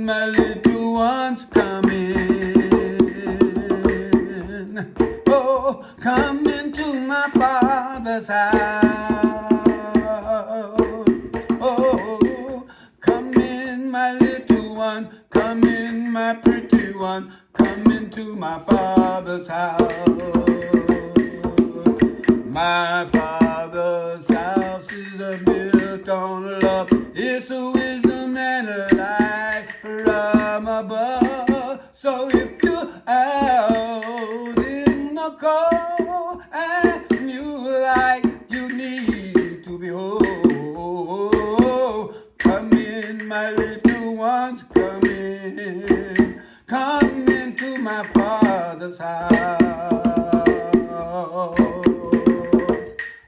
my little ones, come in. Oh, come into my Father's house. Oh, come in, my little ones, come in, my pretty one, come into my Father's house. My Father's house is built on love. It's a wisdom and a light from above. So if you're out in the cold and you like you need to be whole, come in, my little ones, come in. Come into my Father's house.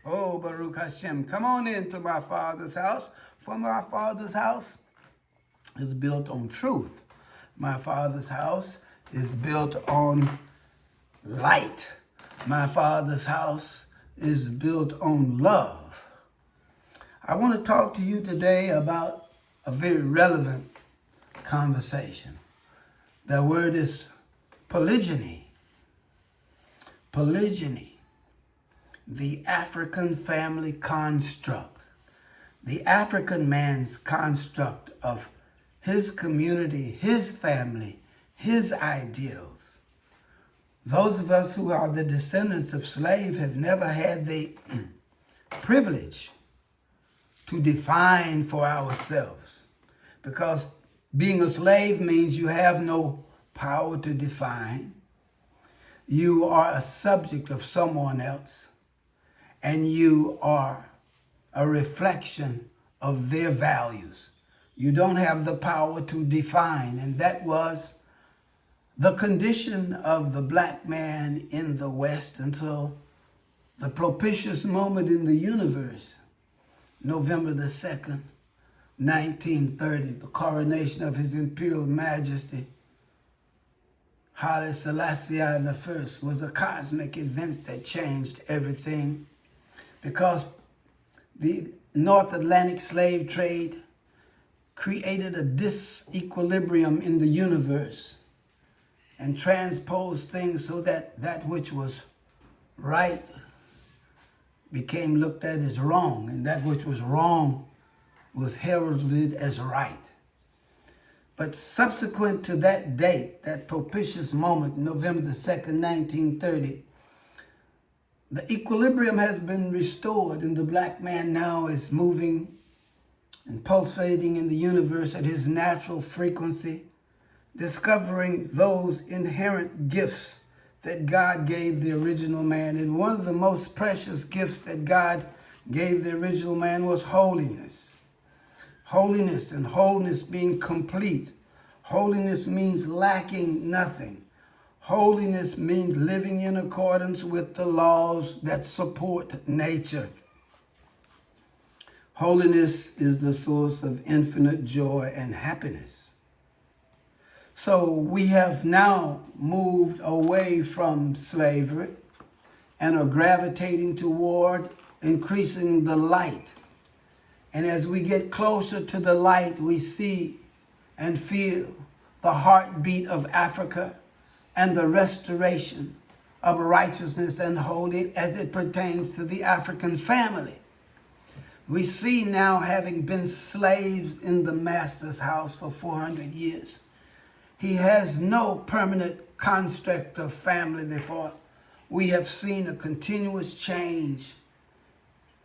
Oh, Baruch Hashem, come on into my Father's house. For my Father's house is built on truth. My Father's house is built on light. My Father's house is built on love. I want to talk to you today about a very relevant conversation. That word is polygyny. Polygyny, the African family construct. The African man's construct of his community, his family, his ideals. Those of us who are the descendants of slaves have never had the privilege to define for ourselves, because being a slave means you have no power to define. You are a subject of someone else, and you are a reflection of their values. You don't have the power to define, and that was the condition of the black man in the West until the propitious moment in the universe, November the 2nd, 1930, the coronation of His Imperial Majesty, Haile Selassie I was a cosmic event that changed everything, because the North Atlantic slave trade created a disequilibrium in the universe and transposed things so that that which was right became looked at as wrong, and that which was wrong was heralded as right. But subsequent to that date, that propitious moment, November the 2nd, 1930, the equilibrium has been restored, and the black man now is moving and pulsating in the universe at his natural frequency, discovering those inherent gifts that God gave the original man. And one of the most precious gifts that God gave the original man was holiness. Holiness, and wholeness being complete. Holiness means lacking nothing. Holiness means living in accordance with the laws that support nature. Holiness is the source of infinite joy and happiness. So we have now moved away from slavery and are gravitating toward increasing the light. And as we get closer to the light, we see and feel the heartbeat of Africa and the restoration of righteousness and holiness as it pertains to the African family. We see now, having been slaves in the master's house for 400 years, he has no permanent construct of family before. We have seen a continuous change.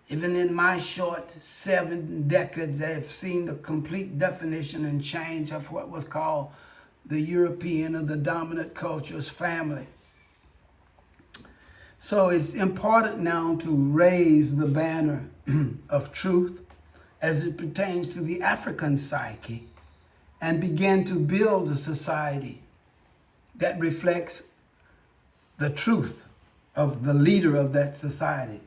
Even in my short 7 decades, I have seen the complete definition and change of what was called the European or the dominant culture's family. So it's important now to raise the banner of truth as it pertains to the African psyche and begin to build a society that reflects the truth of the leader of that society,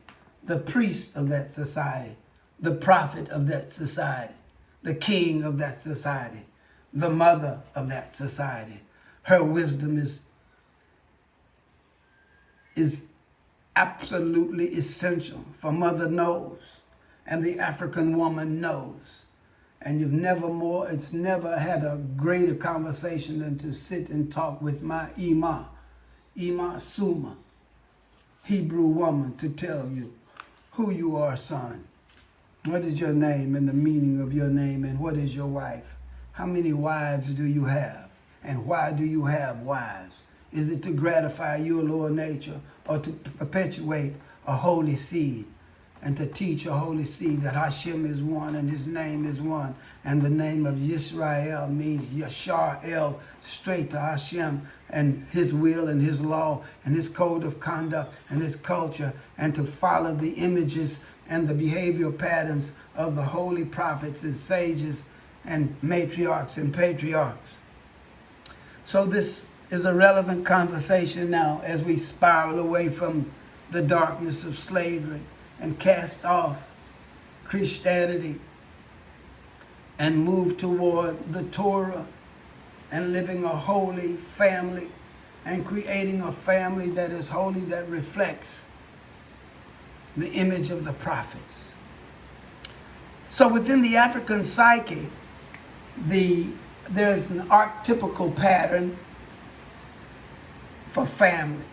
the priest of that society, the prophet of that society, the king of that society, the mother of that society. Her wisdom is absolutely essential, for mother knows and the African woman knows And it's never had a greater conversation than to sit and talk with my Ima Suma, Hebrew woman, to tell you who you are, son. What is your name and the meaning of your name, and what is your wife? How many wives do you have? And why do you have wives? Is it to gratify your lower nature, or to perpetuate a holy seed, and to teach a holy seed that Hashem is one and his name is one, and the name of Yisrael means Yashar El, straight to Hashem and his will and his law and his code of conduct and his culture, and to follow the images and the behavioral patterns of the holy prophets and sages and matriarchs and patriarchs. So this is a relevant conversation now as we spiral away from the darkness of slavery and cast off Christianity and move toward the Torah and living a holy family and creating a family that is holy, that reflects the image of the prophets. So within the African psyche, there's an archetypical pattern for family.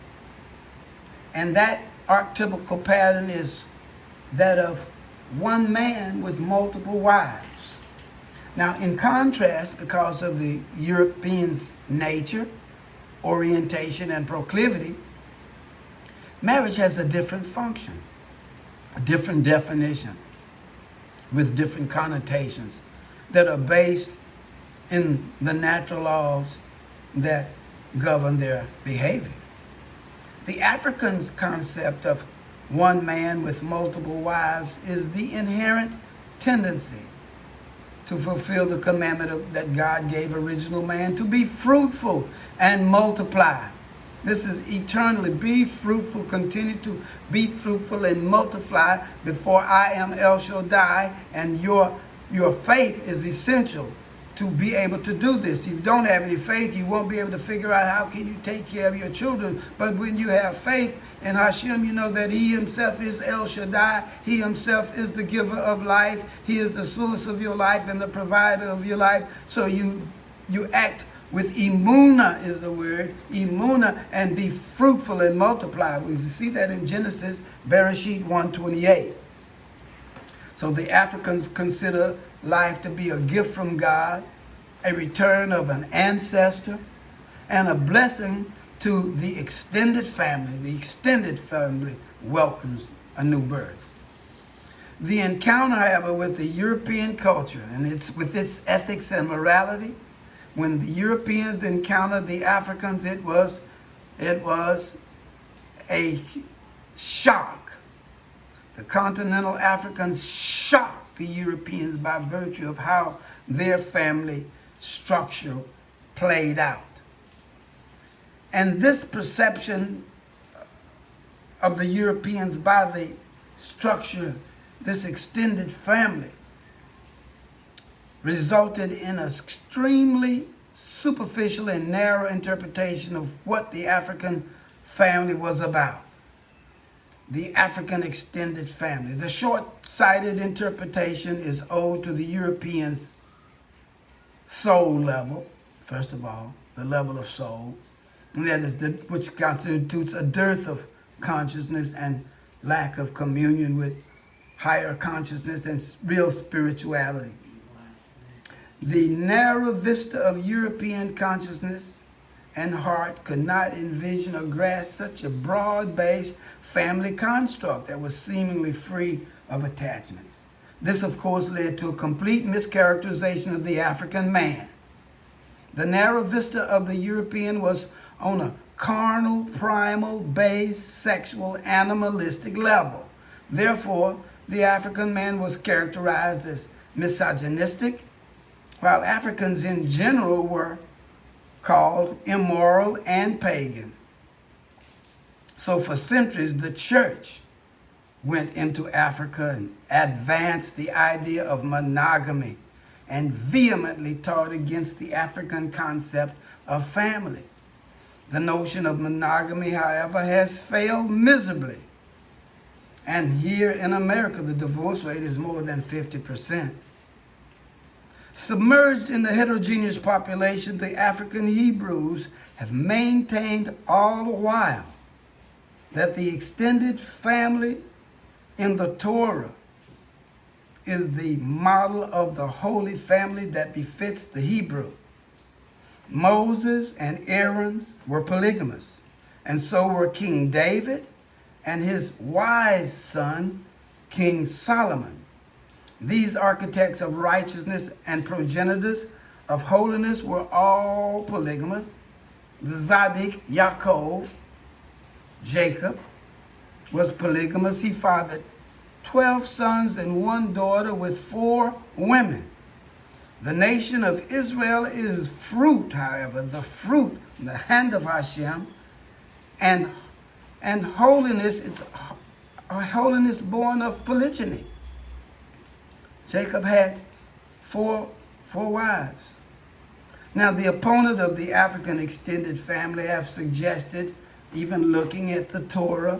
And that archetypical pattern is that of one man with multiple wives. Now, in contrast, because of the Europeans' nature, orientation, and proclivity, marriage has a different function, a different definition, with different connotations that are based in the natural laws that govern their behavior. The Africans' concept of one man with multiple wives is the inherent tendency to fulfill the commandment that God gave original man to be fruitful and multiply. This is eternally, be fruitful, continue to be fruitful and multiply before I am El Shaddai, and your faith is essential to be able to do this. If you don't have any faith, you won't be able to figure out how can you take care of your children. But when you have faith in Hashem, you know that he himself is El Shaddai. He himself is the giver of life. He is the source of your life and the provider of your life. So you act with imuna is the word, imuna, and be fruitful and multiply. We see that in Genesis, Bereshit 1:28. So the Africans consider life to be a gift from God, a return of an ancestor, and a blessing to the extended family. The extended family welcomes a new birth. The encounter, however, with the European culture and with its ethics and morality, when the Europeans encountered the Africans, it was a shock. The continental Africans shocked the Europeans by virtue of how their family structure played out. And this perception of the Europeans by the structure, this extended family, resulted in an extremely superficial and narrow interpretation of what the African family was about. The African extended family. The short-sighted interpretation is owed to the Europeans' soul level, first of all, the level of soul, and that is which constitutes a dearth of consciousness and lack of communion with higher consciousness and real spirituality. The narrow vista of European consciousness and heart could not envision or grasp such a broad-based family construct that was seemingly free of attachments. This, of course, led to a complete mischaracterization of the African man. The narrow vista of the European was on a carnal, primal, base, sexual, animalistic level. Therefore, the African man was characterized as misogynistic, while Africans in general were called immoral and pagan. So for centuries, the church went into Africa and advanced the idea of monogamy and vehemently taught against the African concept of family. The notion of monogamy, however, has failed miserably. And here in America, the divorce rate is more than 50%. Submerged in the heterogeneous population, the African Hebrews have maintained all the while that the extended family in the Torah is the model of the holy family that befits the Hebrew. Moses and Aaron were polygamous, and so were King David and his wise son, King Solomon. These architects of righteousness and progenitors of holiness were all polygamous. Zadok, Yaakov, Jacob, was polygamous. He fathered 12 sons and 1 daughter with 4 women. The nation of Israel is fruit, however, the fruit, the hand of Hashem, and holiness is a holiness born of polygyny. Jacob had four wives. Now, the opponent of the African extended family have suggested, even looking at the Torah,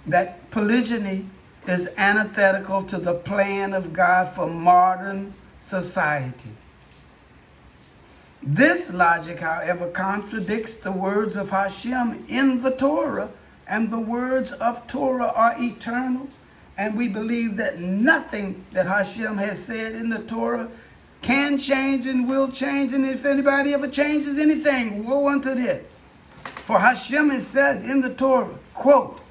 that polygyny is antithetical to the plan of God for modern society. This logic, however, contradicts the words of Hashem in the Torah, and the words of Torah are eternal, and we believe that nothing that Hashem has said in the Torah can change and will change, and if anybody ever changes anything, woe unto them. For Hashem has said in the Torah, quote,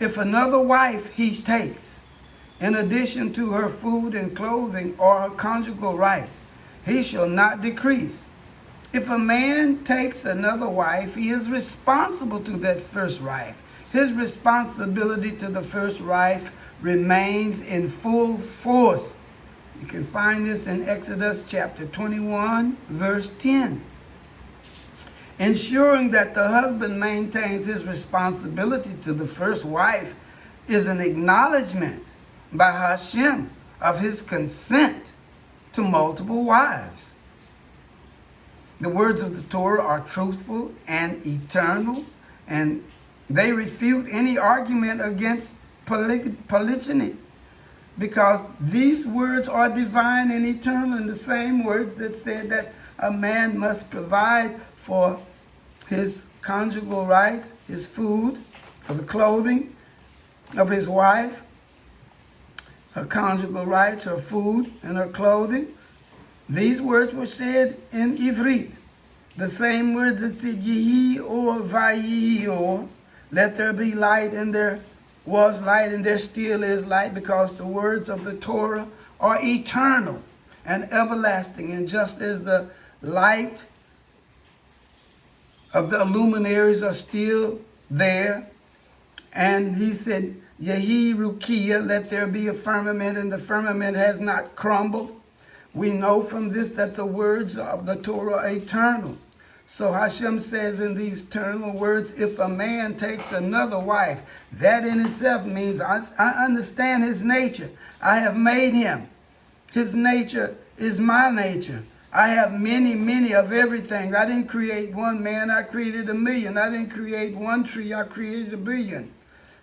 if another wife he takes, in addition to her food and clothing or her conjugal rights, he shall not decrease. If a man takes another wife, he is responsible to that first wife. His responsibility to the first wife remains in full force. You can find this in Exodus chapter 21, verse 10. Ensuring that the husband maintains his responsibility to the first wife is an acknowledgement by Hashem of his consent to multiple wives. The words of the Torah are truthful and eternal, and they refute any argument against polygyny, because these words are divine and eternal, and the same words that said that a man must provide for his conjugal rights, his food, for the clothing of his wife, her conjugal rights, her food, and her clothing. These words were said in Ivrit, the same words that said, Yehi or Vayi or, let there be light, and there was light, and there still is light, because the words of the Torah are eternal and everlasting. And just as the light of the luminaries are still there, and he said, Yehi Rukiah, let there be a firmament, and the firmament has not crumbled. We know from this that the words of the Torah are eternal. So Hashem says in these eternal words, if a man takes another wife, that in itself means I understand his nature. I have made him. His nature is my nature. I have many of everything. I didn't create one man, I created a million. I didn't create one tree, I created a billion.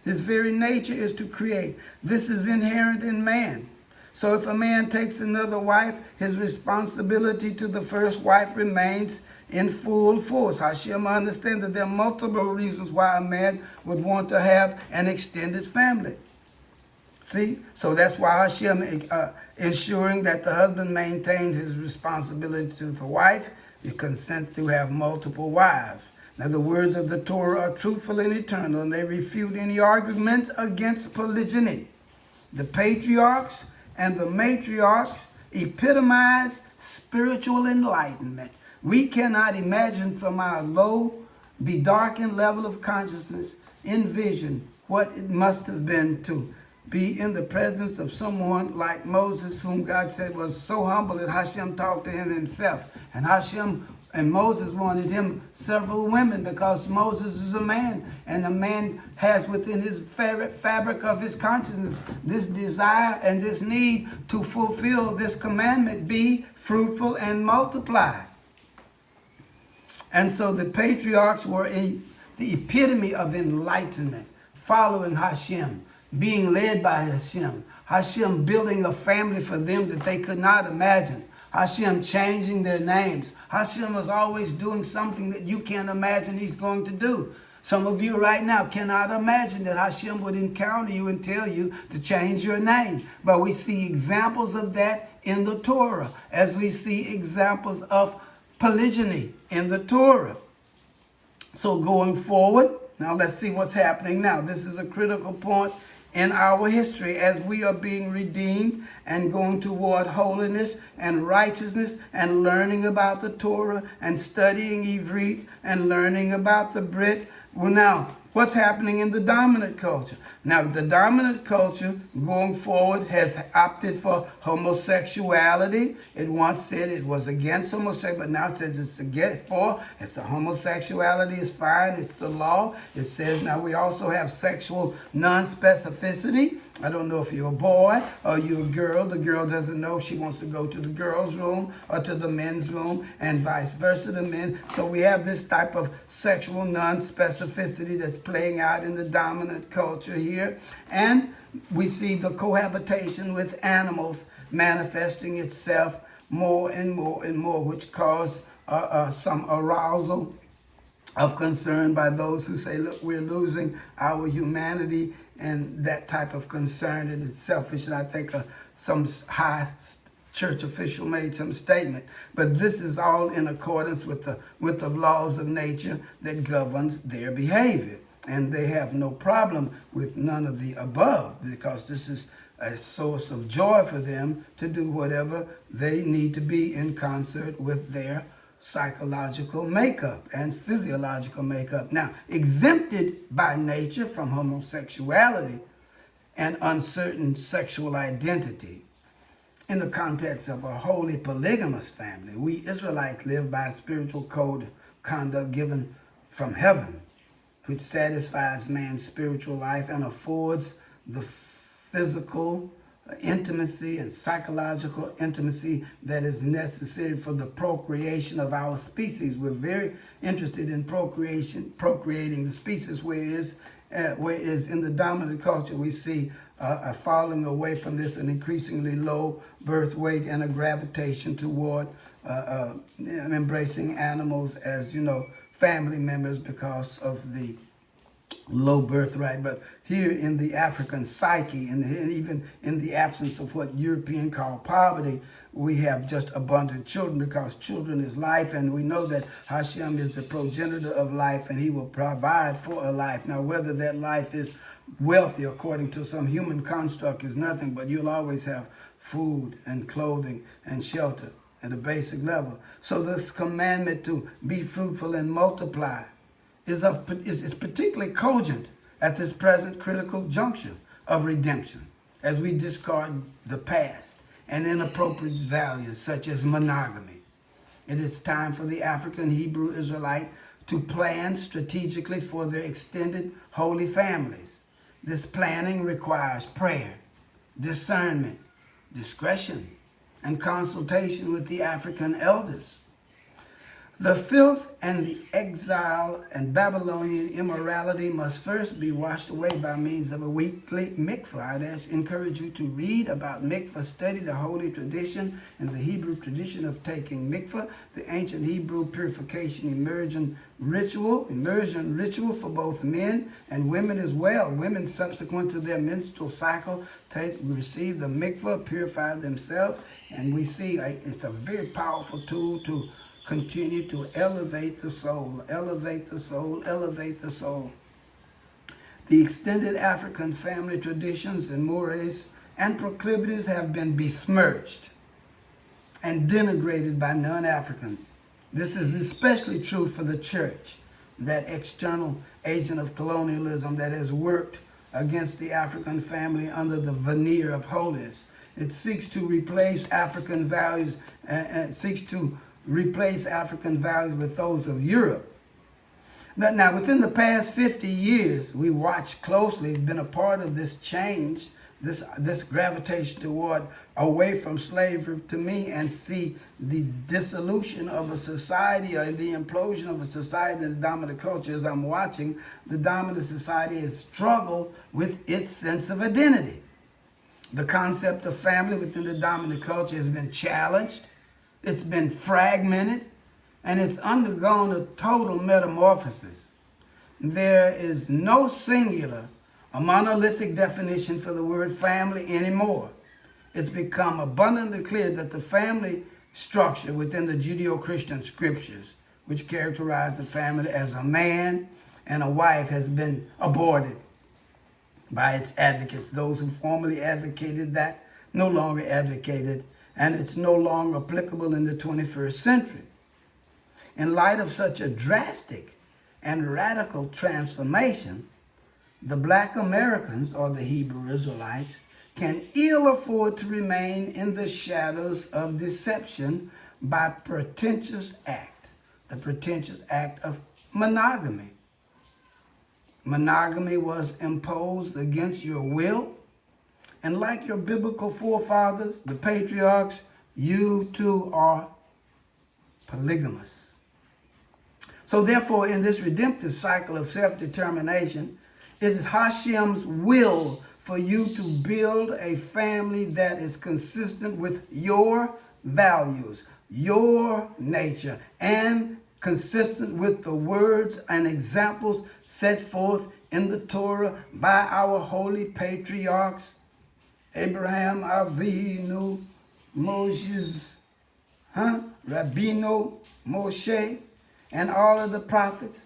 His very nature is to create. This is inherent in man. So if a man takes another wife, his responsibility to the first wife remains in full force. Hashem understands that there are multiple reasons why a man would want to have an extended family. See? So that's why Hashem ensuring that the husband maintains his responsibility to the wife, he consents to have multiple wives. Now the words of the Torah are truthful and eternal, and they refute any arguments against polygyny. The patriarchs and the matriarchs epitomize spiritual enlightenment. We cannot imagine from our low, bedarkened level of consciousness, envision what it must have been to be in the presence of someone like Moses, whom God said was so humble that Hashem talked to him himself. And Hashem and Moses wanted him several women, because Moses is a man, and a man has within his fabric of his consciousness this desire and this need to fulfill this commandment, be fruitful and multiply. And so the patriarchs were the epitome of enlightenment, following Hashem, being led by Hashem, Hashem building a family for them that they could not imagine, Hashem changing their names. Hashem is always doing something that you can't imagine he's going to do. Some of you right now cannot imagine that Hashem would encounter you and tell you to change your name. But we see examples of that in the Torah, as we see examples of polygyny in the Torah. So going forward, now let's see what's happening now. This is a critical point in our history as we are being redeemed and going toward holiness and righteousness and learning about the Torah and studying Ivrit and learning about the Brit. Well, now, what's happening in the dominant culture? Now, the dominant culture going forward has opted for homosexuality. It once said it was against homosexuality, but now says it's against for. It's a homosexuality is fine. It's the law. It says now we also have sexual non-specificity. I don't know if you're a boy or you're a girl. The girl doesn't know if she wants to go to the girls' room or to the men's room, and vice versa, the men. So we have this type of sexual non-specificity that's playing out in the dominant culture here. And we see the cohabitation with animals manifesting itself more and more and more, which cause some arousal of concern by those who say, look, we're losing our humanity, and that type of concern, and it's selfish. And I think some high church official made some statement. But this is all in accordance with the laws of nature that governs their behavior. And they have no problem with none of the above, because this is a source of joy for them to do whatever they need to be in concert with their psychological makeup and physiological makeup. Now, exempted by nature from homosexuality and uncertain sexual identity. In the context of a holy polygamous family, we Israelites live by a spiritual code of conduct given from heaven, which satisfies man's spiritual life and affords the physical intimacy and psychological intimacy that is necessary for the procreation of our species. We're very interested in procreating the species, whereas in the dominant culture we see a falling away from this, an increasingly low birth weight and a gravitation toward embracing animals as, family members because of the low birth rate. But here in the African psyche, and even in the absence of what Europeans call poverty, we have just abundant children, because children is life, and we know that Hashem is the progenitor of life, and he will provide for a life. Now, whether that life is wealthy according to some human construct is nothing, but you'll always have food and clothing and shelter at a basic level. So this commandment to be fruitful and multiply is particularly cogent at this present critical juncture of redemption, as we discard the past and inappropriate values such as monogamy. It is time for the African Hebrew Israelite to plan strategically for their extended holy families. This planning requires prayer, discernment, discretion, and consultation with the African elders. The filth and the exile and Babylonian immorality must first be washed away by means of a weekly mikvah. I'd encourage you to read about mikvah, study the holy tradition and the Hebrew tradition of taking mikvah, the ancient Hebrew purification immersion ritual for both men and women as well. Women, subsequent to their menstrual cycle, receive the mikvah, purify themselves, and we see it's a very powerful tool to continue to elevate the soul, elevate the soul, elevate the soul. The extended African family traditions and mores and proclivities have been besmirched and denigrated by non-Africans. This is especially true for the church, that external agent of colonialism that has worked against the African family under the veneer of holiness. It seeks to replace African values with those of Europe. Now, within the past 50 years, we watched closely, been a part of this change, this gravitation toward away from slavery to me, and see the dissolution of a society or the implosion of a society in the dominant culture. As I'm watching, the dominant society has struggled with its sense of identity. The concept of family within the dominant culture has been challenged It's been fragmented, and it's undergone a total metamorphosis. There is no singular, a monolithic definition for the word family anymore. It's become abundantly clear that the family structure within the Judeo-Christian scriptures, which characterize the family as a man and a wife, has been aborted by its advocates. Those who formerly advocated that no longer advocate it, and it's no longer applicable in the 21st century. In light of such a drastic and radical transformation, the black Americans, or the Hebrew Israelites, can ill afford to remain in the shadows of deception by pretentious act, the pretentious act of monogamy. Monogamy was imposed against your will, and like your biblical forefathers, the patriarchs, you too are polygamous. So therefore, in this redemptive cycle of self-determination, it is Hashem's will for you to build a family that is consistent with your values, your nature, and consistent with the words and examples set forth in the Torah by our holy patriarchs, Abraham, Avinu, Moses, Rabbeinu, Moshe, and all of the prophets.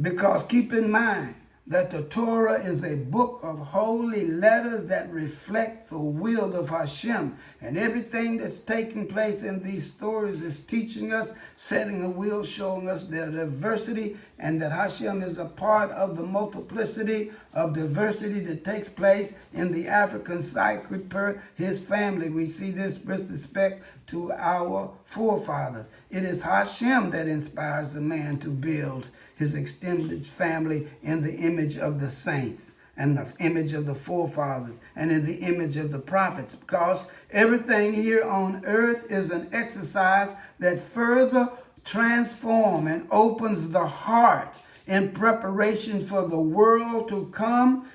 Because keep in mind that the Torah is a book of holy letters that reflect the will of Hashem. And everything that's taking place in these stories is teaching us, setting a will, showing us their diversity, and that Hashem is a part of the multiplicity of diversity that takes place in the African psyche per his family. We see this with respect to our forefathers. It is Hashem that inspires a man to build his extended family in the image of the saints and the image of the forefathers and in the image of the prophets, because everything here on earth is an exercise that further transforms and opens the heart in preparation for the world to come.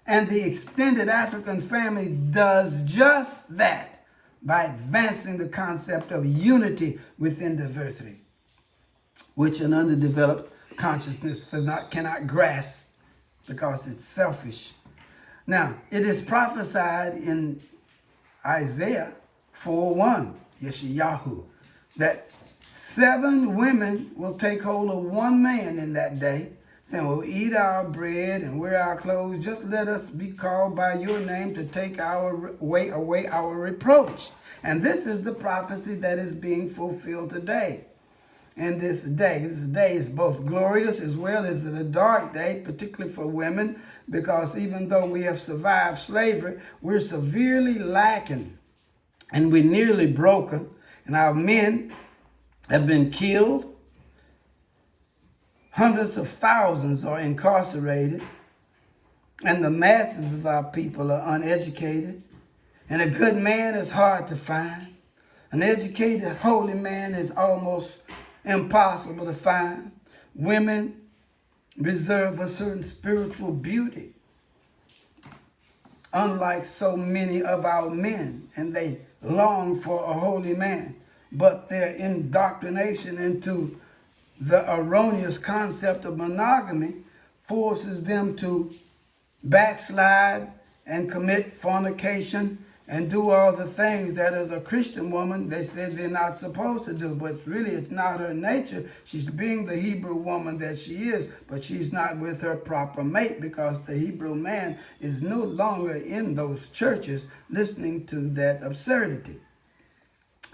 And the extended African family does just that by advancing the concept of unity within diversity, which an underdeveloped consciousness cannot grasp because it's selfish. Now, it is prophesied in Isaiah 4:1, Yeshayahu, that 7 women will take hold of one man in that day, saying, we'll eat our bread and wear our clothes. Just let us be called by your name to take away our reproach. And this is the prophecy that is being fulfilled today. In this day is both glorious as well as a dark day, particularly for women, because even though we have survived slavery, we're severely lacking and we're nearly broken, and our men have been killed. Hundreds of thousands are incarcerated, and the masses of our people are uneducated, and a good man is hard to find. An educated, holy man is almost impossible to find. Women reserve a certain spiritual beauty, unlike so many of our men, and they long for a holy man. But their indoctrination into the erroneous concept of monogamy forces them to backslide and commit fornication and do all the things that as a Christian woman they said they're not supposed to do. But really it's not her nature. She's being the Hebrew woman that she is, but she's not with her proper mate, because the Hebrew man is no longer in those churches listening to that absurdity,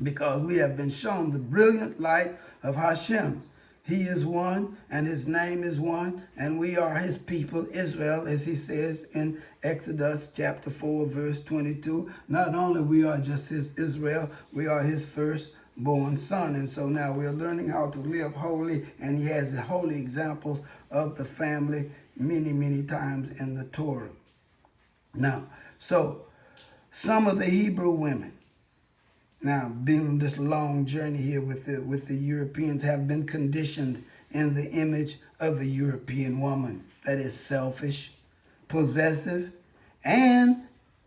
because we have been shown the brilliant light of Hashem. He is one, and his name is one, and we are his people, Israel, as he says in Exodus chapter 4, verse 22. Not only we are just his Israel, we are his firstborn son. And so now we're learning how to live holy, and he has the holy examples of the family many, many times in the Torah. Now, so some of the Hebrew women, now, being on this long journey here with the Europeans, have been conditioned in the image of the European woman that is selfish, possessive, and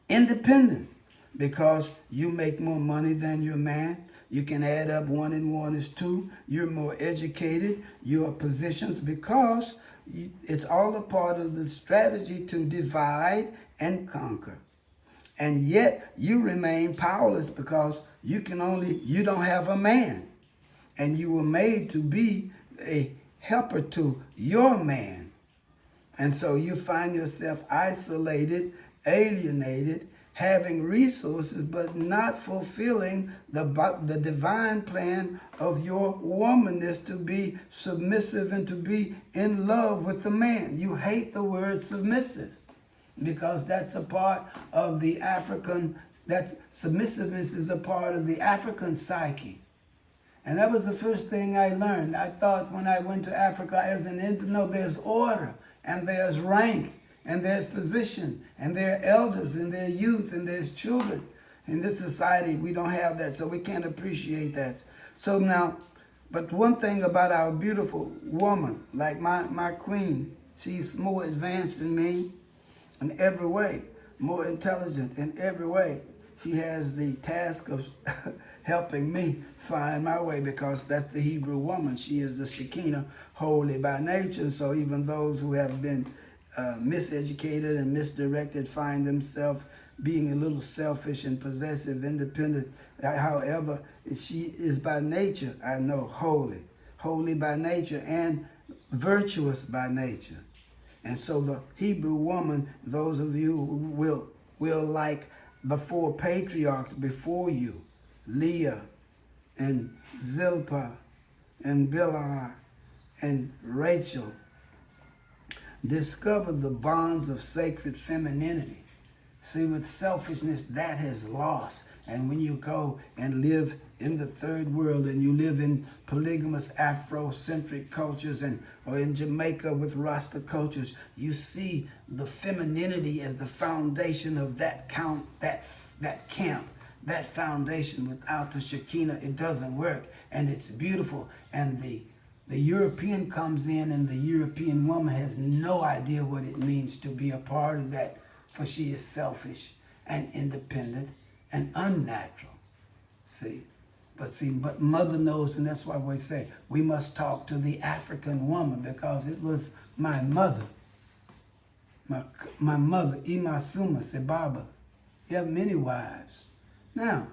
independent. Because you make more money than your man, You can add up 1 and 1 is 2. You're more educated. Your positions, because it's all a part of the strategy to divide and conquer. And yet you remain powerless because you don't have a man. And you were made to be a helper to your man. And so you find yourself isolated, alienated, having resources, but not fulfilling the divine plan of your womanness to be submissive and to be in love with the man. You hate the word submissive because that's a part of the African, that submissiveness is a part of the African psyche. And that was the first thing I learned. I thought when I went to Africa as an Indian, no, there's order and there's rank and there's position and there are elders and there are youth and there's children. In this society, we don't have that, so we can't appreciate that. So now, but one thing about our beautiful woman, like my queen, she's more advanced than me in every way, more intelligent in every way. She has the task of helping me find my way, because that's the Hebrew woman. She is the Shekinah, holy by nature. So even those who have been miseducated and misdirected find themselves being a little selfish and possessive, independent. However, she is by nature, I know, holy by nature and virtuous by nature. And so the Hebrew woman, those of you who will like the 4 patriarchs before you, Leah and Zilpah and Bilhah and Rachel, discover the bonds of sacred femininity. See, with selfishness, that has lost. And when you go and live in the third world and you live in polygamous Afrocentric cultures or in Jamaica with Rasta cultures, you see the femininity as the foundation of that camp, that foundation. Without the Shekinah, it doesn't work. And it's beautiful. And the European comes in, and the European woman has no idea what it means to be a part of that, for she is selfish and independent and unnatural. But mother knows, and that's why we say we must talk to the African woman, because it was my mother, my mother, Imasuma Sebaba. You have many wives. Now,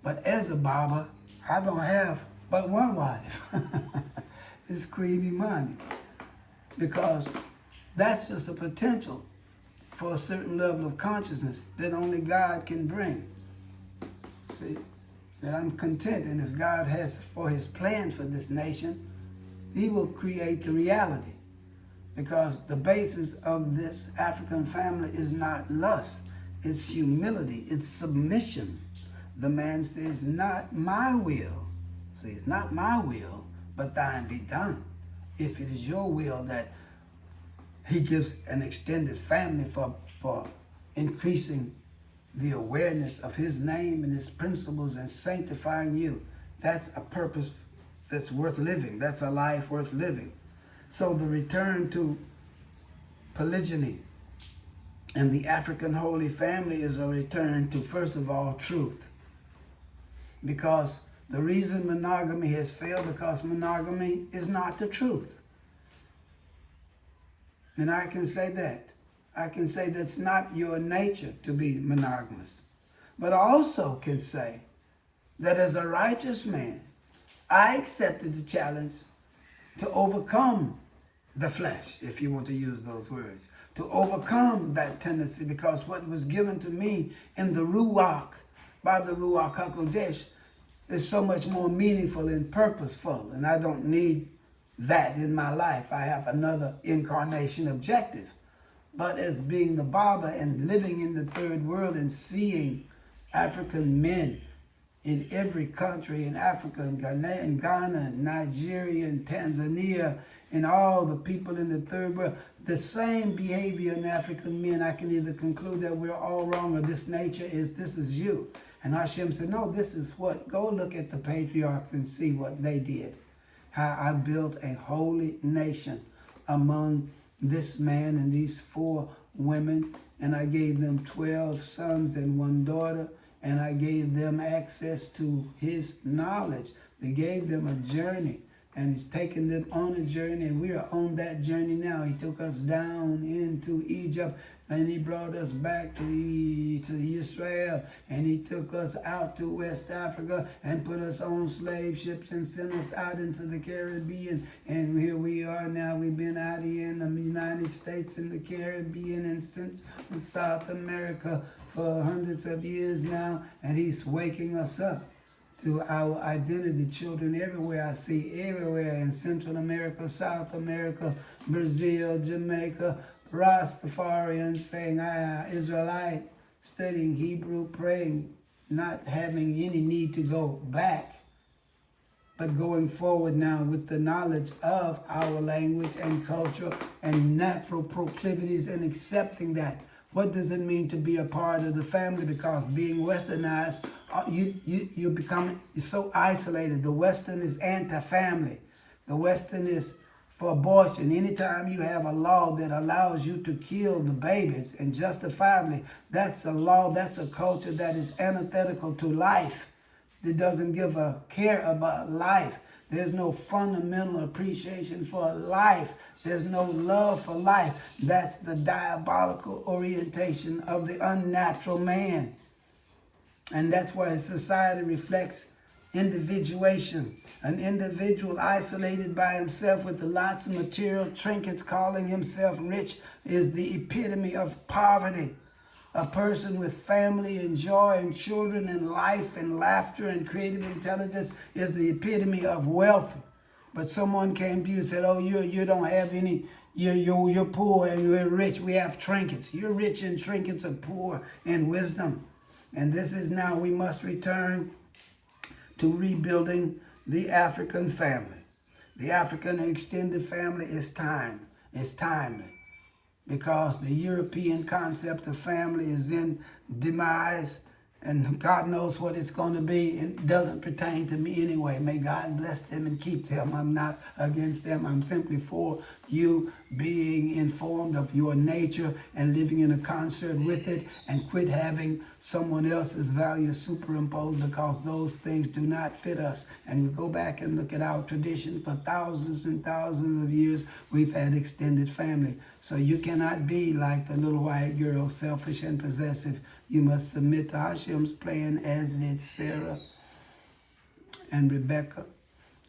but as a Baba, I don't have but one wife. It's Queen Imani. Because that's just a potential for a certain level of consciousness that only God can bring. See, that I'm content, and if God has for his plan for this nation, he will create the reality. Because the basis of this African family is not lust, it's humility, it's submission. The man says, not my will. See, it's not my will, but thine be done. If it is your will that he gives an extended family for increasing the awareness of his name and his principles and sanctifying you, that's a purpose that's worth living. That's a life worth living. So the return to polygyny and the African Holy Family is a return to, first of all, truth. Because the reason monogamy has failed, because monogamy is not the truth. And I can say that. I can say that's not your nature to be monogamous. But I also can say that as a righteous man, I accepted the challenge to overcome the flesh, if you want to use those words, to overcome that tendency, because what was given to me in the Ruach, by the Ruach HaKodesh, is so much more meaningful and purposeful, and I don't need that in my life. I have another incarnation objective. But as being the Baba and living in the third world and seeing African men in every country, in Africa, in Ghana, Nigeria, and Tanzania, and all the people in the third world, the same behavior in African men, I can either conclude that we're all wrong or this is you. And Hashem said, no, this is what? Go look at the patriarchs and see what they did. How I built a holy nation among this man and these 4 women, and I gave them 12 sons and 1 daughter, and I gave them access to his knowledge. They gave them a journey, and he's taken them on a journey, and we are on that journey now. He took us down into Egypt, and he brought us back to Israel, and he took us out to West Africa and put us on slave ships and sent us out into the Caribbean. And here we are now. We've been out here in the United States, in the Caribbean, and South America for hundreds of years now, and he's waking us up to our identity. Children everywhere I see, everywhere in Central America, South America, Brazil, Jamaica, Rastafarians saying, I am Israelite, studying Hebrew, praying, not having any need to go back, but going forward now with the knowledge of our language and culture and natural proclivities and accepting that. What does it mean to be a part of the family? Because being westernized, you become so isolated. The Western is anti-family. The Western is for abortion. Anytime you have a law that allows you to kill the babies and justifiably, that's a law, that's a culture that is antithetical to life. It doesn't give a care about life. There's no fundamental appreciation for life. There's no love for life. That's the diabolical orientation of the unnatural man. And that's why society reflects individuation. An individual isolated by himself with lots of material trinkets, calling himself rich, is the epitome of poverty. A person with family and joy and children and life and laughter and creative intelligence is the epitome of wealth. But someone came to you and said, oh, you don't have any, you're poor and you're rich. We have trinkets. You're rich in trinkets and poor in wisdom. And this is now we must return to rebuilding the African family. The African extended family is time. It's timely. Because the European concept of family is in demise, and God knows what it's going to be. It doesn't pertain to me anyway. May God bless them and keep them. I'm not against them. I'm simply for you being informed of your nature and living in a concert with it, and quit having someone else's values superimposed, because those things do not fit us. And we go back and look at our tradition. For thousands and thousands of years, we've had extended family. So you cannot be like the little white girl, selfish and possessive. You must submit to Hashem's plan, as did Sarah and Rebecca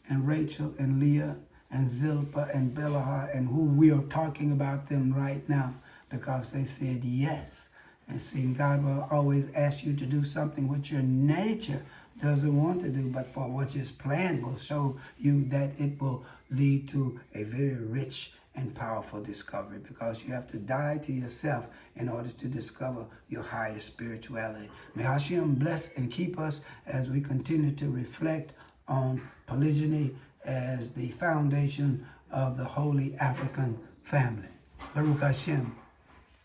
and Rachel and Leah and Zilpah and Bilhah, and who we are talking about them right now, because they said yes. And see, God will always ask you to do something which your nature doesn't want to do, but for what his plan will show you that it will lead to a very rich and powerful discovery, because you have to die to yourself in order to discover your higher spirituality. May Hashem bless and keep us as we continue to reflect on polygyny as the foundation of the holy African family. Baruch Hashem.